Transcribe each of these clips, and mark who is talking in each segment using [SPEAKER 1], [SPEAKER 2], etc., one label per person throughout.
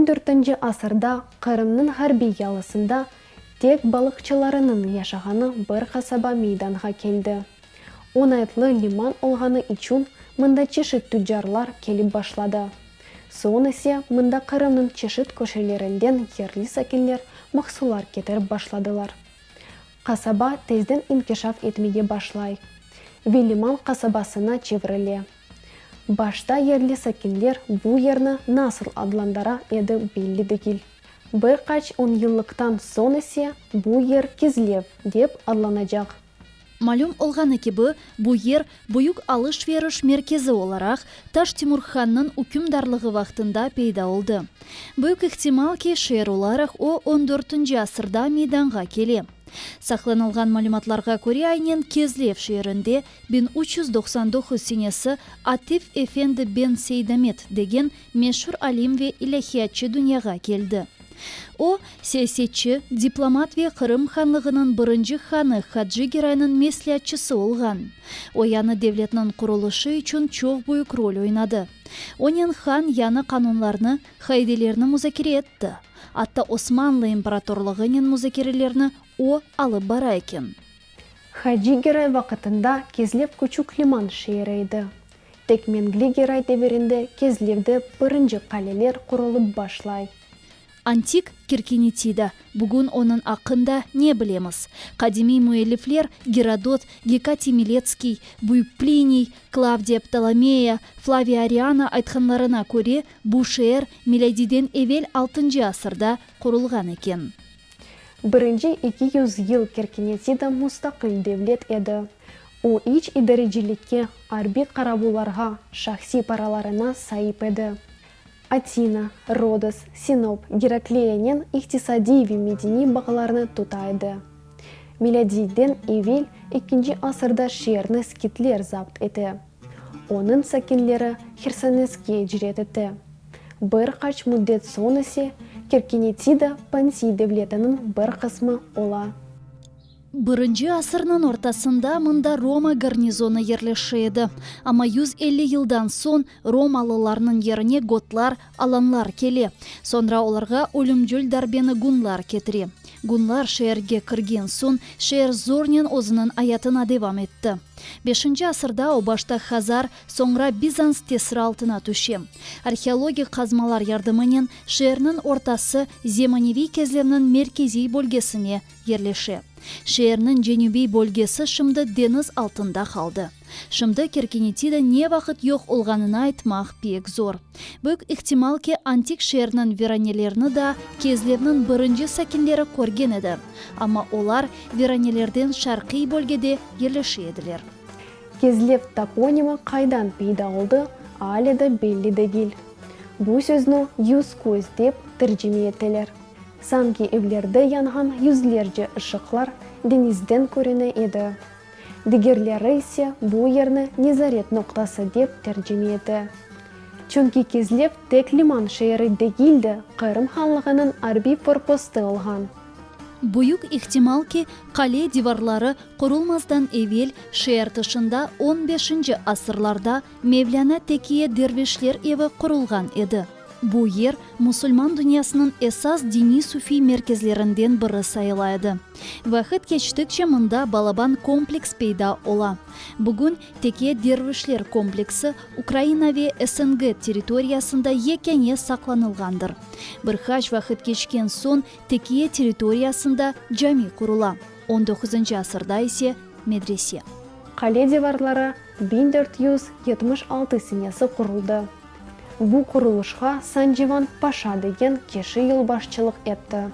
[SPEAKER 1] 14 асырда Қырымның Харби ялысында тек балықчыларының яшағаны бір қасаба мейданға келді. Онайтлы лиман олғаны üçün мұнда чешет түджарлар келіп башлады. Сонысе мұнда Қырымның чешет көшелерінден ерлі сәкелер мақсулар кетіріп башладылар. Қасаба тезден инкешаф етмеге башлай. Велиман қасабасына чевріле. Башта ерлі сәкелер бұл ерні насыл адландара еді белі дегіл. Бір қач 10 йыллықтан сонысе бұл ер Кезлев деп адланажақ.
[SPEAKER 2] Малюм олғаны кебі, бұл ер бұйық алыш-веріш меркезі оларақ Таш Тимурханның үкімдарлығы вақтында пейда олды. Бұйық ихтимал ке шер оларақ о 14 асырда мейданға келе. Сақланылған малюматларға көре айнен Кезлев шерінде 1399 сенесі Атиф Эфенді бен Сейдамет деген мешур алим ве илахиятчы дүнияға келді. О, саясетчі, дипломат ве Қырым ханлығының бірінші ханы Хаджи Герайның меслиятчысы олған. Ояны девлетінің құрылышы үшін чоқ бұйық рөл ойнады. Онен хан яны қанунларны, хайделерні музакире етті. Атта Османлы императорлығының музакирелерні о алып бара екен.
[SPEAKER 1] Хаджи Герай вақытында Кезлев күчік лиман шейрейді. Тек Менгли Герай деверінде Кезлевді бірінші қалелер құрылып башлай.
[SPEAKER 2] Антик Киркинетида. Бүгін оның ақында не білеміз? Қадими муэлифлер Геродот, Гекатий Милецкий, Бүйік Плиний, Клавдия Птоломея, Флавия Ариана айтқанларына көре бұл шер миладиден евел 6 асырда құрылған екен.
[SPEAKER 1] Бірінші 200 ел Киркинетида мұстақыл девлет еді. О ич идарежілікке арби қарабуларға шахси параларына сайып еді. Атина, Родос, Синоп, Гераклеянен иқтисади медени бағаларны тұтайды. Миладиден евел 2 асырда шерні скитлер запт еті. Оның сәкенлері Херсонеске жүретіті. Бір қач мұддет сонысе Киркинетида Панси девлетінің бір қысмы ола.
[SPEAKER 2] Бірінші асырның ортасында мұнда Рома гарнизоны ерлешеді. Ама 150 жылдан сон Ромалыларының еріне готлар, аланлар келе. Сонра оларға өлімжіл дарбені гунлар кетіре. Гунлар шерге кірген сон шер зорнен озының аятына девам етті. 5 асырда обашта Хазар, соңра Бизанс тесір алтына түше. Археология қазмалар ярдымынен шерінің ортасы Земаневи кезлерінің меркези бөлгесіне ерлеше. Шерінің женюбей бөлгесі шымды дениз алтында қалды. Шымды Киркинетида не вақыт йоқ олғанына айтмақ пек зор. Бүк ихтималке антик шерінің веранелеріні да кезлерінің бірінші сәкендері көрген еді. Ама олар веранелерден шарқи бөлгеде ерлеше еділер.
[SPEAKER 1] Кезлев топонимі қайдан пейда олды, әлі де белі дегіл. Бұл сөзіні юз көз деп тіржеме етелер. Санки евлерді янған юзлерже ұшықлар денізден көріне еді. Дегерлері ise бұл ерні Незарет ноқтасы деп тәржеме еді. Чөнки Кезлев тек лиман шейірі дегілді Қырым ханлығының арби форпосты олған.
[SPEAKER 2] Бұйық ихтималки қале диварлары құрылмаздан евел шейір тұшында 15 асырларда Мевляна Текие дервешлер еві құрылған еді. Бұл ер мұсылман дүниясының esas дини суфи меркезлерінден бірі сайылайды. Вақыт кештікше мұнда балабан комплекс пейда ола. Бүгін Теке дервишлер комплексі Украина ве СНГ территориясында екене сақланылғандыр. Бір хаш вақыт кешкен сон Теке территориясында жами құрыла. 19 асырда ise медресе.
[SPEAKER 1] Қале деварлары 1476 сенесі құрылды. Бұл құрылышқа Санживан Паша деген кеші елбашчылық етті.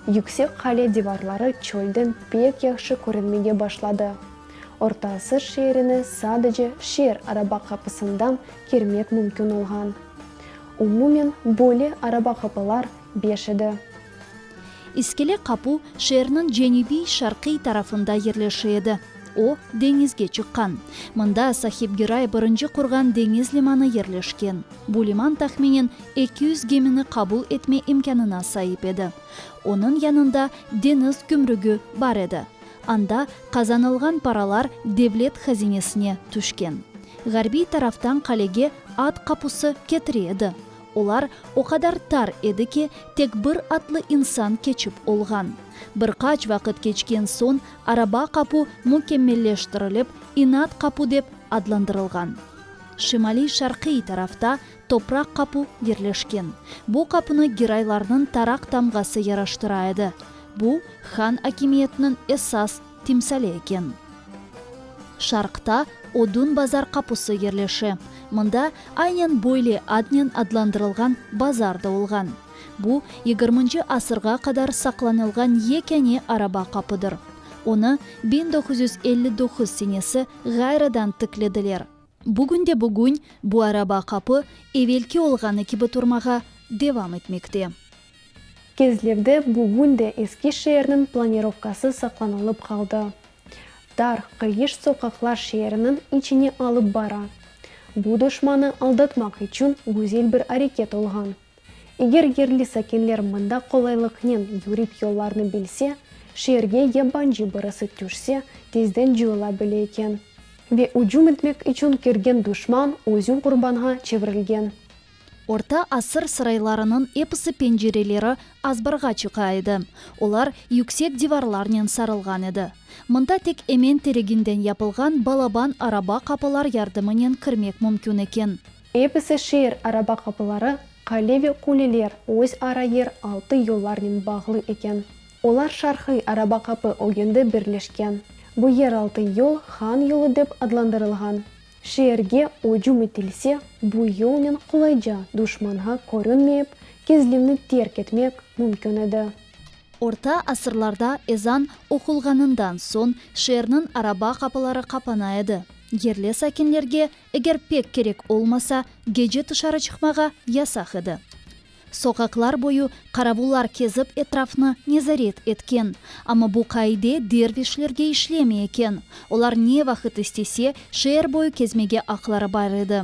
[SPEAKER 1] Yüksek қале деварлары чөлден пек яқшы көрінмеге башлады. Ортасы шеріні садыжы шер араба қапысындан кермек мүмкін олған. Умумен бөлі араба қапылар 5 еді.
[SPEAKER 2] Искеле қапу шерінің женюби шарқи тарафында ерлешеді. О денизге чыққан. Мұнда Сахиб Герай бірінші құрған деңіз лиманы ерлешкен. Бұл лиман тахменен 200 геміні қабыл етме имканына сайып еді. Оның янында дениз күмрігі бар еді. Анда қазанылған паралар девлет хазинесіне түшкен. Ғарби тарафтан қалеге ат қапусы кетіреді. Олар оқадар тар еді тек бір атлы инсан кечіп олған. Бір қач вақыт кечкен сон араба қапу мүкеммеллештіріліп, инат қапу деп адландырылған. Шимали шарқи тарафта топрақ қапу ерлешкен. Бұ қапыны герайларының тарақ тамғасы яраштырайды. Бұ хан акимиетінің эсас тимсалі екен. Шарқта Одун базар қапысы ерлеші. Мұнда айнен бойле аднен адландырылған базарды олған. Бұ 20 асырға қадар сақланылған екене араба қапыдыр. Оны 1959 сенесі ғайрадан тікледілер. Бүгінде бүгін бұ араба қапы евелке олғаны кебі тұрмаға девам етмекте.
[SPEAKER 1] Кезлевде бүгінде ескі шерінің планировкасы сақланылып қалды. Дар қиыш соқақлар шерінің içine алып бара. Бұ дұшманы алдатмақ үшін өзел бір әрекет олған. Егер ерлі сәкенлер мұнда қолайлықнен юрип yollarını білсе, шерге ябанжы бұрысы түшсе, тезден жуыла біле екен. Ве уджум етмек үшін керген дұшман өзін құрбанға чевірілген.
[SPEAKER 2] Орта асыр сырайларының эпысы пенжерелері азбарға чықайды. Олар yüksek диварларнен сарылған еді. Мұнда тек емен терегінден япылған балабан араба қапылар ярдымынен кірмек мүмкін екен.
[SPEAKER 1] Эпысы шер араба қапылары қалеве кулелер өз ара ер 6 yollarнен бағлы екен. Олар шархы араба қапы ойынды бірлешкен. Бұ ер 6 yol хан yolu деп адландырылған. Шерге уджум етілсе, бұ yolнен құлайжа дұшманға көрінмеп, кезлемні терк етмек мүмкін еді.
[SPEAKER 2] Орта асырларда ezan оқылғанындан сон шерінің араба қапылары қапана еді. Ерлі сәкенлерге егер пек керек олмаса, геже тышары чықмаға ясақ еді. Соқақлар бойы қарабулар кезіп етрафны незарет еткен. Ама бұ қайде дервишлерге ішлеме екен. Олар не вақыт істесе, шер бойы кезмеге ақлары бар еді.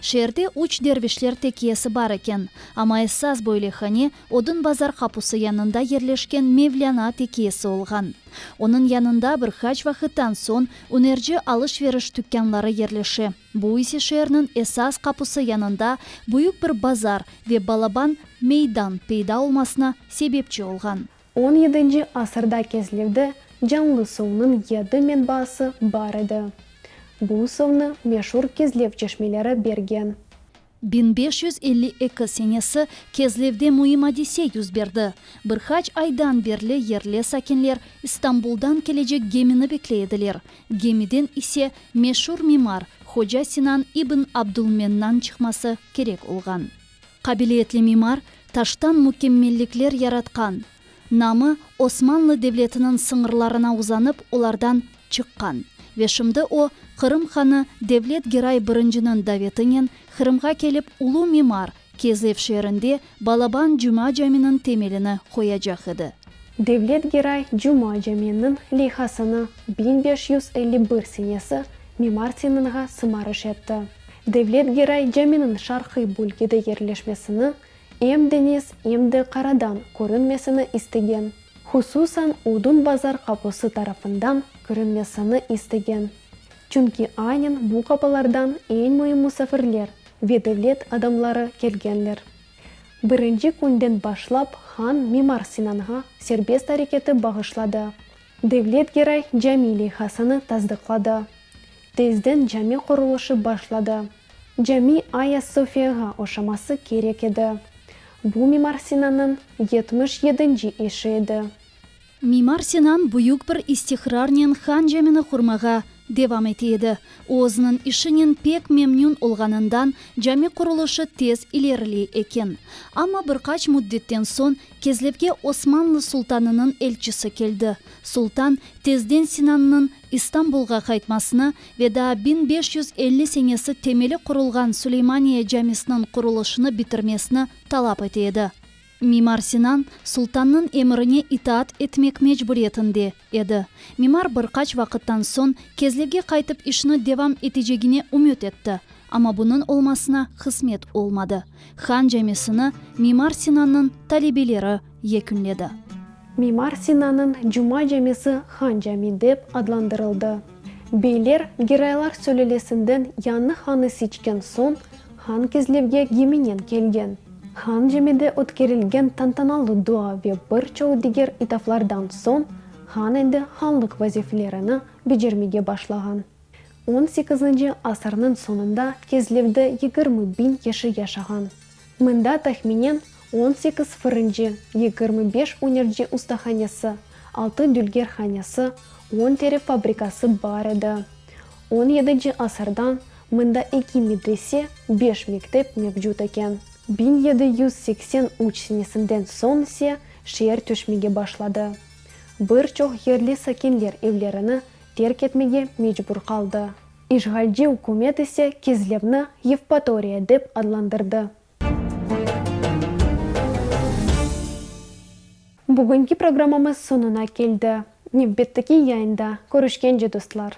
[SPEAKER 2] Шерде уч дервишлер текиесі бар екен. Ама эссаз бойлехане Одун базар қапусы янында ерлешкен Мевляна текиесі олған. Оның янында бір хач вақыттан сон үнерже алыш-веріш түккенлары ерлеші. Бұ есе шерінің эссаз қапусы янында бұйық бір базар ве балабан мейдан пейда олмасына себепчі олған.
[SPEAKER 1] 17 асырда кезлевді жанлы соуның еді мен басы бар еді. Бұл соуны мешур кезлев чешмелері берген.
[SPEAKER 2] 1552 сенесі кезлевде мұйым Одиссей yüz берді. Бір хач айдан берлі ерлі сәкенлер Истанбулдан кележек геміні беклейділер. Гемиден исе мешур мимар Ходжа Синан ибн Абдулменнан чықмасы керек олған. Қабилетлі мимар таштан мүкеммелliklер яратқан. Намы Османлы девлетінің сыңырларына узанып олардан чыққан. Вешімді о Қырым ханы Девлет Герай біріншінің даветінен Қырымға келіп улу мимар Кезлев шерінде Балабан Жума жаминің темеліні қояжақ еді.
[SPEAKER 1] Девлет Герай Жума жаминның лейхасыны 1551 сенесі мимар сенінға сымарыш етті. Девлет Герай жаминның шарқы бөлгеді ерлешмесіні ем денес, емді қарадан көрінмесіні істеген. Хусусан Удун базар қапысы тарафындан көрінмесіні істеген. Чүнки айнен бұ қапалардан ең мойын мұсафірлер, ведевлет адамлары келгенлер. Бірінші күнден башлап хан Мимар Синанға сербест әрекеті бағышлады. Девлет Герай жами лейхасыны таздықлады. Тезден жами құрылышы башлады. Жами Айя Софияға ошамасы керек еді. Бұ Мимар Синанның 77-ші еші еді.
[SPEAKER 2] Мимар Синан бұйық бір истихрарнен хан жамины құрмаға девам етеді. Өзінің ішінен пек мемнун олғанындан жами құрылышы тез илерілі екен. Ама бірқач мүддеттен сон Кезлевге Османлы сұлтанының елчісі келді. Сұлтан тезден Синанның Истанбулға қайтмасына веда 1550 сенесі темелі құрылған Сулеймания жамисінің құрылышыны бітірмесіні талап етеді. Мимар Синан сұлтанның еміріне итаат етмек мәжбүретінде еді. Мимар бірқач вақыттан сон Кезлевге қайтып ішіні девам етежегіне үміт етті. Ама бұның олмасына қызмет олмады. Хан жамисіні Мимар Синанның талебелері екінледі.
[SPEAKER 1] Мимар Синанның Жума жамисі хан жами деп адландырылды. Бейлер Герайлар сөйлелесінден яны ханы сечкен сон хан Кезлевге геменен келген. Хан жемеде өткерілген тантаналы дуа ве бір чоудигер итафлардан сон, хан енді ханлық вазифелеріні бежермеге башлаган. 18 асырның сонында кезлевді 20 бин еші яшаған. Мында тахменен 18 фырынжы, 25 унерджи устаханясы, 6 дүлгер ханясы, 10 тері фабрикасы бар еді. 17 асырдан мында 2 медресе, 5 мектеп мевжут екен. 1780 ученесінден сон се шер төшмеге башлады. Бір чоқ ерлі сакенлер евлеріні терк етмеге мечбур қалды. Ишғалжи үкімет есе кезлевні Евпатория деп адландырды. Бүгінгі программамыз сонына келді. Невбеттікі яйында көрішкенже достлар.